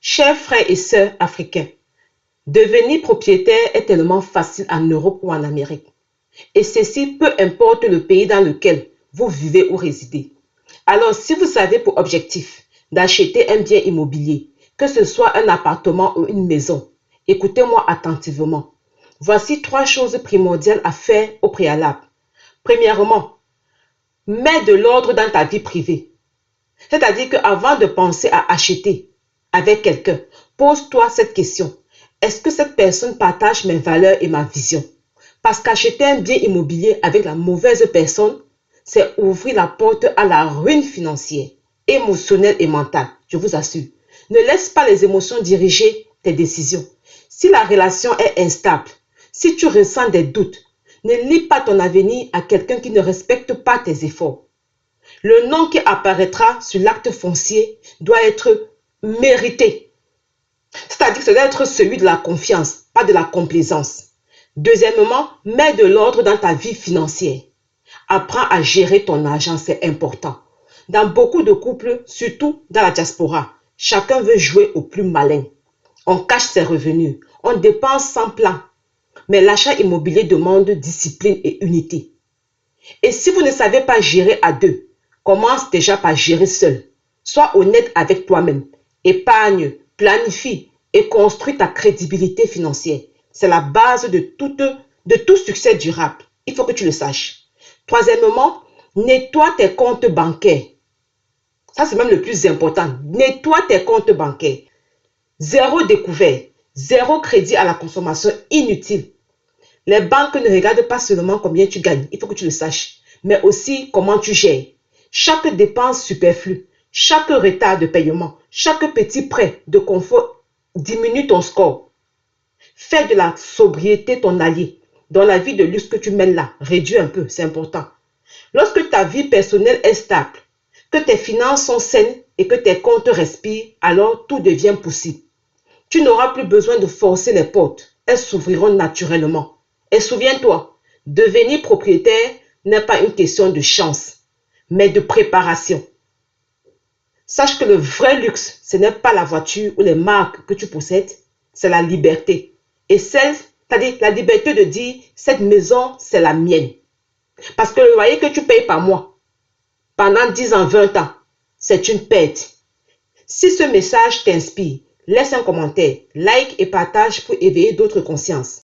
Chers frères et sœurs africains, devenir propriétaire est tellement facile en Europe ou en Amérique. Et ceci peu importe le pays dans lequel vous vivez ou résidez. Alors, si vous avez pour objectif d'acheter un bien immobilier, que ce soit un appartement ou une maison, écoutez-moi attentivement. Voici 3 choses primordiales à faire au préalable. Premièrement, mets de l'ordre dans ta vie privée. C'est-à-dire qu'avant de penser à acheter avec quelqu'un, pose-toi cette question. Est-ce que cette personne partage mes valeurs et ma vision? Parce qu'acheter un bien immobilier avec la mauvaise personne, c'est ouvrir la porte à la ruine financière, émotionnelle et mentale, je vous assure. Ne laisse pas les émotions diriger tes décisions. Si la relation est instable, si tu ressens des doutes, ne lie pas ton avenir à quelqu'un qui ne respecte pas tes efforts. Le nom qui apparaîtra sur l'acte foncier doit être mérité. C'est-à-dire que ça doit être celui de la confiance, pas de la complaisance. Deuxièmement, mets de l'ordre dans ta vie financière. Apprends à gérer ton argent, c'est important. Dans beaucoup de couples, surtout dans la diaspora, chacun veut jouer au plus malin. On cache ses revenus, on dépense sans plan. Mais l'achat immobilier demande discipline et unité. Et si vous ne savez pas gérer à deux, commence déjà par gérer seul. Sois honnête avec toi-même. Épargne, planifie et construis ta crédibilité financière. C'est la base de tout succès durable. Il faut que tu le saches. Troisièmement, nettoie tes comptes bancaires. Ça, c'est même le plus important. Nettoie tes comptes bancaires. Zéro découvert, zéro crédit à la consommation inutile. Les banques ne regardent pas seulement combien tu gagnes, il faut que tu le saches, mais aussi comment tu gères. Chaque dépense superflue, chaque retard de paiement, chaque petit prêt de confort diminue ton score. Fais de la sobriété ton allié. Dans la vie de luxe que tu mènes là, réduis un peu, c'est important. Lorsque ta vie personnelle est stable, que tes finances sont saines et que tes comptes respirent, alors tout devient possible. Tu n'auras plus besoin de forcer les portes, elles s'ouvriront naturellement. Et souviens-toi, devenir propriétaire n'est pas une question de chance, mais de préparation. Sache que le vrai luxe, ce n'est pas la voiture ou les marques que tu possèdes, c'est la liberté. Et c'est-à-dire la liberté de dire, cette maison, c'est la mienne. Parce que le loyer que tu payes par mois, pendant 10 ans, 20 ans, c'est une perte. Si ce message t'inspire, laisse un commentaire, like et partage pour éveiller d'autres consciences.